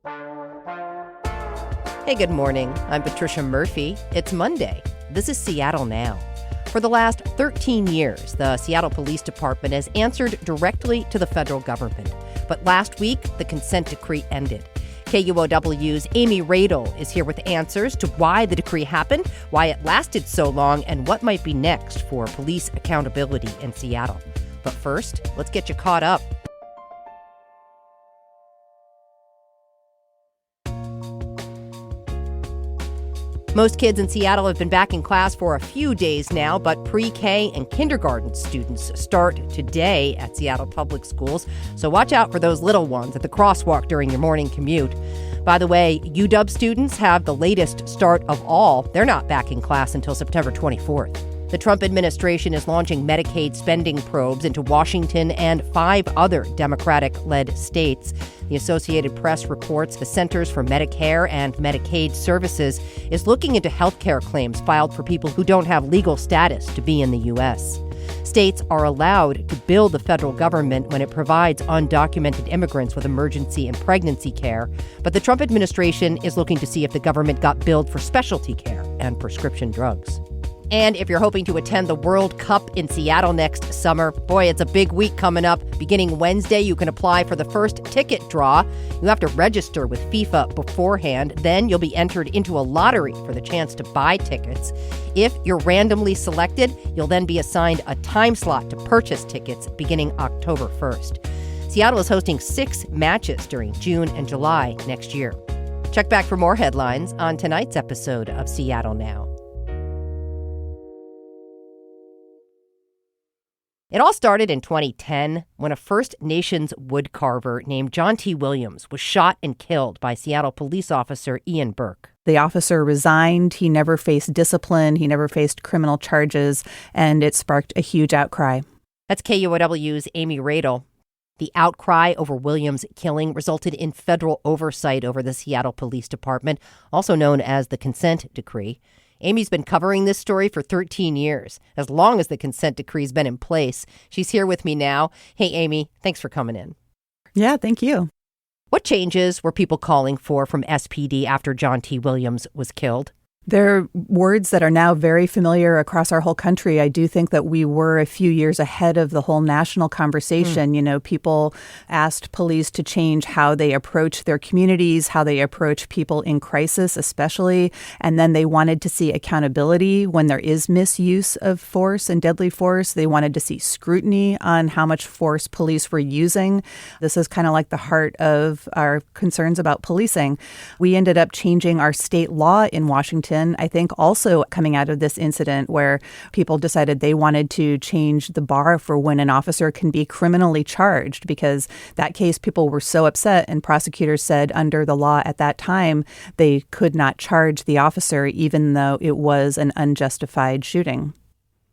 Hey, good morning. I'm Patricia Murphy. It's Monday. This is Seattle Now. For the last 13 years, the Seattle Police Department has answered directly to the federal government. But last week, the consent decree ended. KUOW's Amy Radil is here with answers to why the decree happened, why it lasted so long, and what might be next for police accountability in Seattle. But first, let's get you caught up. Most kids in Seattle have been back in class for a few days now, but pre-K and kindergarten students start today at Seattle Public Schools. So watch out for those little ones at the crosswalk during your morning commute. By the way, UW students have the latest start of all. They're not back in class until September 24th. The Trump administration is launching Medicaid spending probes into Washington and 5 other Democratic-led states. The Associated Press reports the Centers for Medicare and Medicaid Services is looking into health care claims filed for people who don't have legal status to be in the U.S. States are allowed to bill the federal government when it provides undocumented immigrants with emergency and pregnancy care, but the Trump administration is looking to see if the government got billed for specialty care and prescription drugs. And if you're hoping to attend the World Cup in Seattle next summer, boy, it's a big week coming up. Beginning Wednesday, you can apply for the first ticket draw. You have to register with FIFA beforehand. Then you'll be entered into a lottery for the chance to buy tickets. If you're randomly selected, you'll then be assigned a time slot to purchase tickets beginning October 1st. Seattle is hosting 6 matches during June and July next year. Check back for more headlines on tonight's episode of Seattle Now. It all started in 2010 when a First Nations woodcarver named John T. Williams was shot and killed by Seattle police officer Ian Burke. The officer resigned. He never faced discipline. He never faced criminal charges, and it sparked a huge outcry. That's KUOW's Amy Radil. The outcry over Williams' killing resulted in federal oversight over the Seattle Police Department, also known as the consent decree. Amy's been covering this story for 13 years, as long as the consent decree's been in place. She's here with me now. Hey, Amy, thanks for coming in. Yeah, thank you. What changes were people calling for from SPD after John T. Williams was killed? They're words that are now very familiar across our whole country. I do think that we were a few years ahead of the whole national conversation. You know, people asked police to change how they approach their communities, how they approach people in crisis, especially. And then they wanted to see accountability when there is misuse of force and deadly force. They wanted to see scrutiny on how much force police were using. This is kind of like the heart of our concerns about policing. We ended up changing our state law in Washington, I think also coming out of this incident where people decided they wanted to change the bar for when an officer can be criminally charged, because that case people were so upset and prosecutors said under the law at that time they could not charge the officer even though it was an unjustified shooting.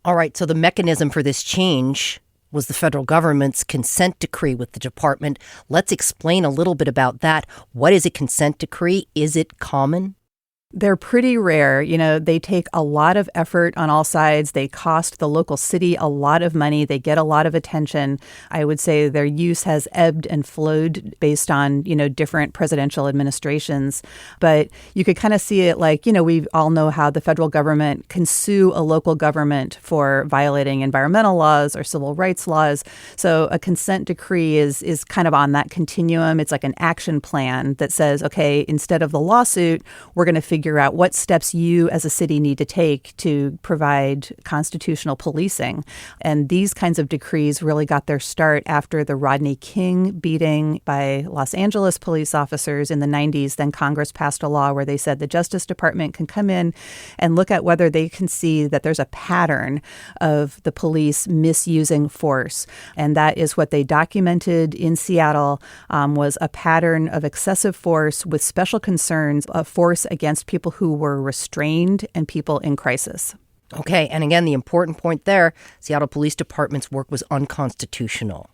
All right, so the mechanism for this change was the federal government's consent decree with the department. Let's explain a little bit about that. What is a consent decree? Is it common? They're pretty rare. You know, they take a lot of effort on all sides. They cost the local city a lot of money. They get a lot of attention. I would say their use has ebbed and flowed based on, different presidential administrations. But you could kind of see it like, we all know how the federal government can sue a local government for violating environmental laws or civil rights laws. So a consent decree is kind of on that continuum. It's like an action plan that says, okay, instead of the lawsuit, we're going to figure out what steps you as a city need to take to provide constitutional policing. And these kinds of decrees really got their start after the Rodney King beating by Los Angeles police officers in the 90s. Then Congress passed a law where they said the Justice Department can come in and look at whether they can see that there's a pattern of the police misusing force. And that is what they documented in Seattle, was a pattern of excessive force with special concerns of force against people who were restrained and people in crisis. Okay, and again, the important point there, Seattle Police Department's work was unconstitutional,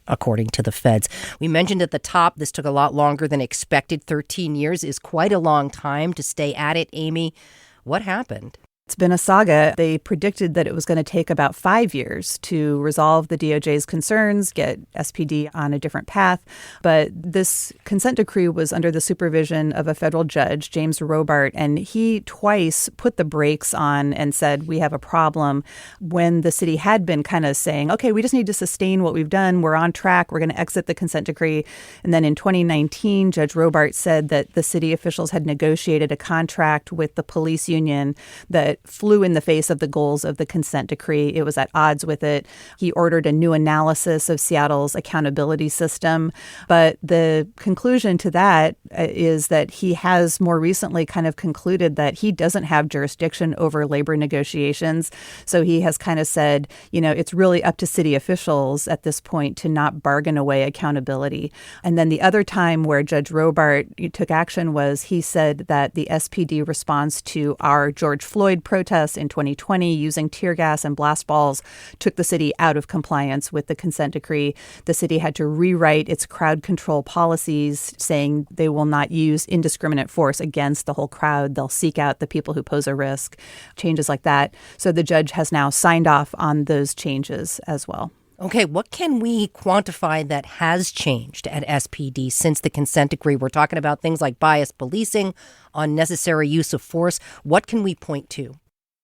according to the feds. We mentioned at the top, this took a lot longer than expected. 13 years is quite a long time to stay at it. Amy, what happened? It's been a saga. They predicted that it was going to take about 5 years to resolve the DOJ's concerns, get SPD on a different path. But this consent decree was under the supervision of a federal judge, James Robart, and he twice put the brakes on and said, we have a problem, when the city had been kind of saying, okay, we just need to sustain what we've done. We're on track. We're going to exit the consent decree. And then in 2019, Judge Robart said that the city officials had negotiated a contract with the police union that flew in the face of the goals of the consent decree. It was at odds with it. He ordered a new analysis of Seattle's accountability system. But the conclusion to that is that he has more recently kind of concluded that he doesn't have jurisdiction over labor negotiations. So he has kind of said, it's really up to city officials at this point to not bargain away accountability. And then the other time where Judge Robart took action was he said that the SPD response to our George Floyd protests in 2020 using tear gas and blast balls took the city out of compliance with the consent decree. The city had to rewrite its crowd control policies, saying they will not use indiscriminate force against the whole crowd. They'll seek out the people who pose a risk, changes like that. So the judge has now signed off on those changes as well. Okay, what can we quantify that has changed at SPD since the consent decree? We're talking about things like bias policing, unnecessary use of force. What can we point to?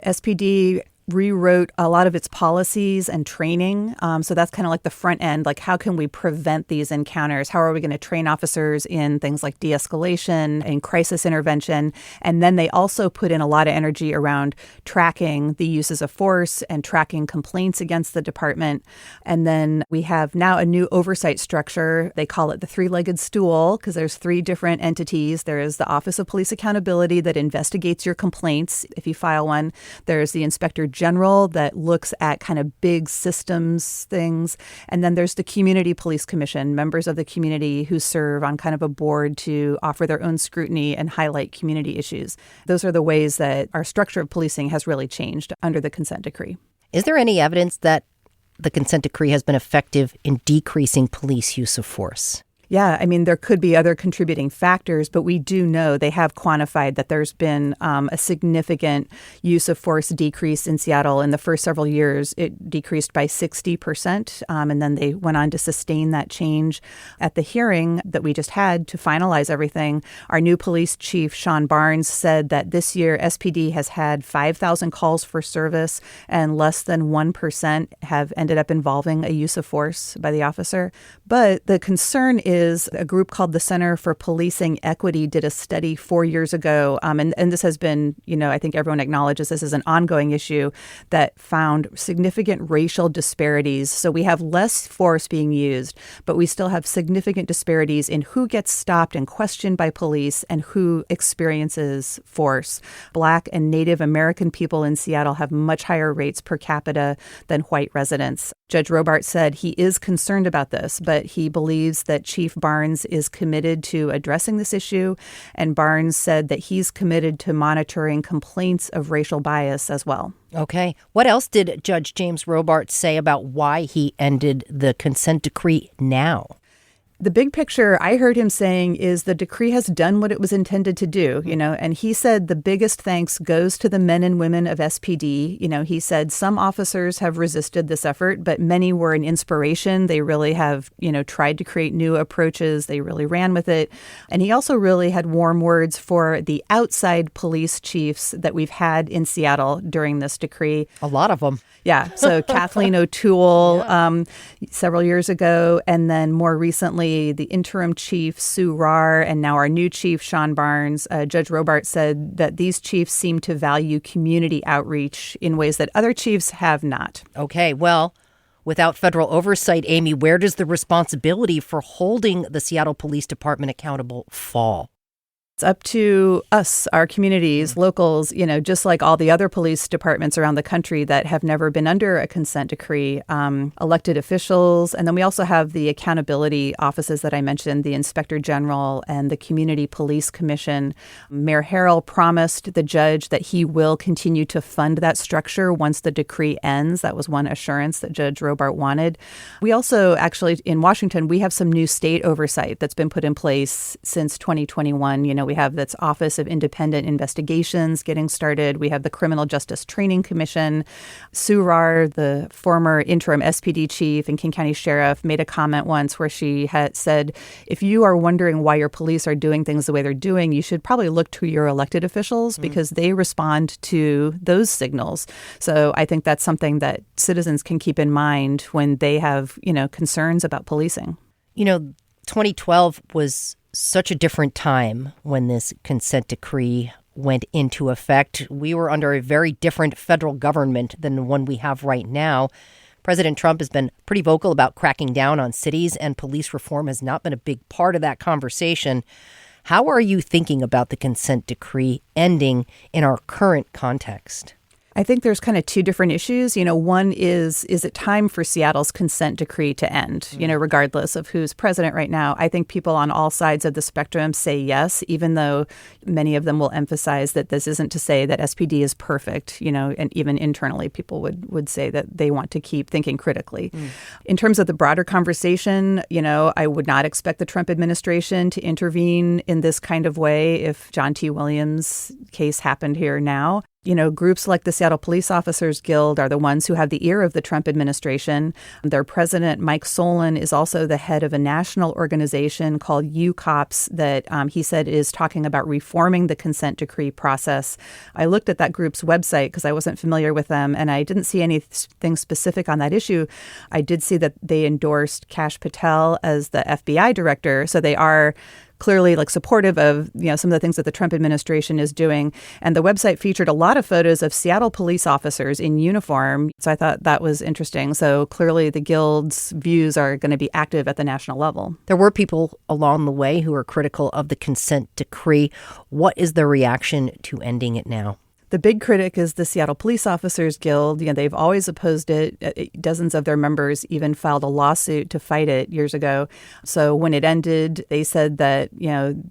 SPD rewrote a lot of its policies and training. So that's kind of like the front end, like how can we prevent these encounters? How are we going to train officers in things like de-escalation and crisis intervention? And then they also put in a lot of energy around tracking the uses of force and tracking complaints against the department. And then we have now a new oversight structure. They call it the three-legged stool because there's three different entities. There is the Office of Police Accountability that investigates your complaints if you file one. There's the Inspector General that looks at kind of big systems things. And then there's the Community Police Commission, members of the community who serve on kind of a board to offer their own scrutiny and highlight community issues. Those are the ways that our structure of policing has really changed under the consent decree. Is there any evidence that the consent decree has been effective in decreasing police use of force? Yeah, I mean, there could be other contributing factors, but we do know they have quantified that there's been a significant use of force decrease in Seattle. In the first several years, it decreased by 60%, and then they went on to sustain that change. At the hearing that we just had to finalize everything, our new police chief, Sean Barnes, said that this year SPD has had 5,000 calls for service, and less than 1% have ended up involving a use of force by the officer. But the concern is a group called the Center for Policing Equity did a study 4 years ago, and this has been, I think everyone acknowledges this is an ongoing issue, that found significant racial disparities. So we have less force being used, but we still have significant disparities in who gets stopped and questioned by police and who experiences force. Black and Native American people in Seattle have much higher rates per capita than white residents. Judge Robart said he is concerned about this, but he believes that Chief Barnes is committed to addressing this issue. And Barnes said that he's committed to monitoring complaints of racial bias as well. Okay. What else did Judge James Robart say about why he ended the consent decree now? The big picture I heard him saying is the decree has done what it was intended to do, and he said the biggest thanks goes to the men and women of SPD. He said some officers have resisted this effort, but many were an inspiration. They really have, tried to create new approaches. They really ran with it. And he also really had warm words for the outside police chiefs that we've had in Seattle during this decree. A lot of them. Yeah. So Kathleen O'Toole several years ago, and then more recently, the interim chief, Sue Rahr, and now our new chief, Sean Barnes. Judge Robart said that these chiefs seem to value community outreach in ways that other chiefs have not. Okay, well, without federal oversight, Amy, where does the responsibility for holding the Seattle Police Department accountable fall? It's up to us, our communities, locals, just like all the other police departments around the country that have never been under a consent decree, elected officials. And then we also have the accountability offices that I mentioned, the Inspector General and the Community Police Commission. Mayor Harrell promised the judge that he will continue to fund that structure once the decree ends. That was one assurance that Judge Robart wanted. We also actually, in Washington, we have some new state oversight that's been put in place since 2021. we have this Office of Independent Investigations getting started. We have the Criminal Justice Training Commission. Sue Rahr, the former interim SPD chief and King County sheriff, made a comment once where she had said, if you are wondering why your police are doing things the way they're doing, you should probably look to your elected officials because they respond to those signals. So I think that's something that citizens can keep in mind when they have, concerns about policing. 2012 was such a different time when this consent decree went into effect. We were under a very different federal government than the one we have right now. President Trump has been pretty vocal about cracking down on cities, and police reform has not been a big part of that conversation. How are you thinking about the consent decree ending in our current context? I think there's kind of two different issues. One is it time for Seattle's consent decree to end, regardless of who's president right now? I think people on all sides of the spectrum say yes, even though many of them will emphasize that this isn't to say that SPD is perfect, and even internally people would say that they want to keep thinking critically. In terms of the broader conversation, I would not expect the Trump administration to intervene in this kind of way if John T. Williams' case happened here now. Groups like the Seattle Police Officers Guild are the ones who have the ear of the Trump administration. Their president, Mike Solon, is also the head of a national organization called KUOW that he said is talking about reforming the consent decree process. I looked at that group's website because I wasn't familiar with them, and I didn't see anything specific on that issue. I did see that they endorsed Kash Patel as the FBI director, so they are clearly supportive of some of the things that the Trump administration is doing. And the website featured a lot of photos of Seattle police officers in uniform. So I thought that was interesting. So clearly the Guild's views are going to be active at the national level. There were people along the way who are critical of the consent decree. What is the reaction to ending it now? The big critic is the Seattle Police Officers Guild. They've always opposed it. Dozens of their members even filed a lawsuit to fight it years ago. So when it ended, they said that,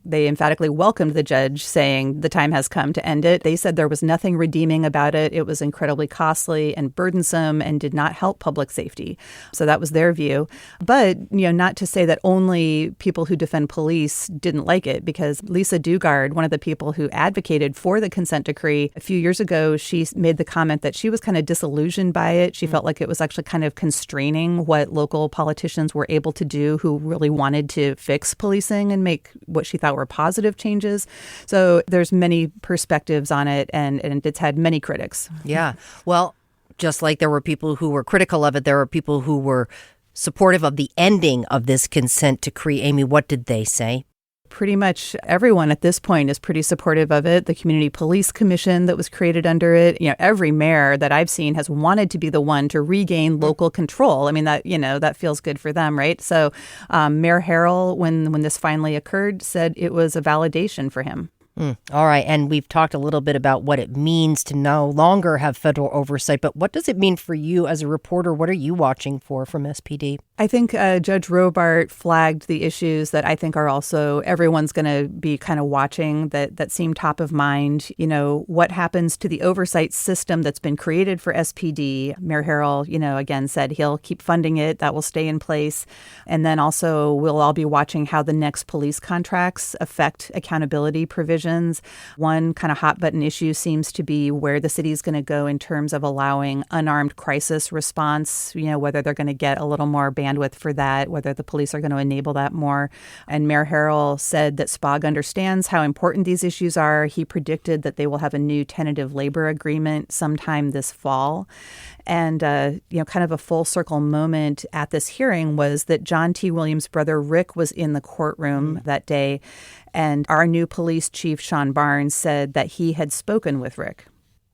they emphatically welcomed the judge saying the time has come to end it. They said there was nothing redeeming about it. It was incredibly costly and burdensome and did not help public safety. So that was their view. But, not to say that only people who defend police didn't like it, because Lisa Dugard, one of the people who advocated for the consent decree, a few years ago, she made the comment that she was kind of disillusioned by it. She felt like it was actually kind of constraining what local politicians were able to do who really wanted to fix policing and make what she thought were positive changes. So there's many perspectives on it, and it's had many critics. Yeah. Well, just like there were people who were critical of it, there were people who were supportive of the ending of this consent decree. Amy, what did they say? Pretty much everyone at this point is pretty supportive of it. The Community Police Commission that was created under it, every mayor that I've seen has wanted to be the one to regain local control. I mean, that feels good for them, right? So Mayor Harrell, when this finally occurred, said it was a validation for him. All right. And we've talked a little bit about what it means to no longer have federal oversight. But what does it mean for you as a reporter? What are you watching for from SPD? I think Judge Robart flagged the issues that I think are also everyone's going to be kind of watching that seem top of mind. What happens to the oversight system that's been created for SPD? Mayor Harrell, again, said he'll keep funding it. That will stay in place. And then also we'll all be watching how the next police contracts affect accountability provisions. One kind of hot button issue seems to be where the city is going to go in terms of allowing unarmed crisis response, whether they're going to get a little more bandwidth for that, whether the police are going to enable that more. And Mayor Harrell said that SPOG understands how important these issues are. He predicted that they will have a new tentative labor agreement sometime this fall. And, kind of a full circle moment at this hearing was that John T. Williams' brother Rick was in the courtroom that day. And our new police chief, Sean Barnes, said that he had spoken with Rick.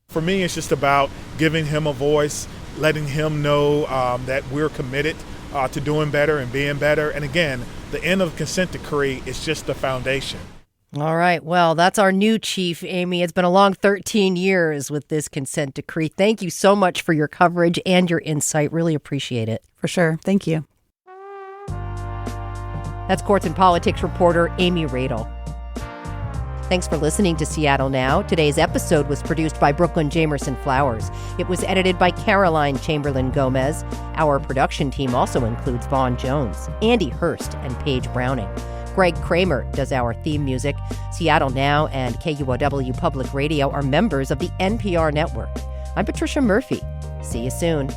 For me, it's just about giving him a voice, letting him know that we're committed to doing better and being better. And again, the end of the consent decree is just the foundation. All right. Well, that's our new chief, Amy. It's been a long 13 years with this consent decree. Thank you so much for your coverage and your insight. Really appreciate it. For sure. Thank you. That's Courts and Politics reporter Amy Radil. Thanks for listening to Seattle Now. Today's episode was produced by Brooklyn Jamerson Flowers. It was edited by Caroline Chamberlain Gomez. Our production team also includes Vaughn Jones, Andy Hurst, and Paige Browning. Greg Kramer does our theme music. Seattle Now and KUOW Public Radio are members of the NPR network. I'm Patricia Murphy. See you soon.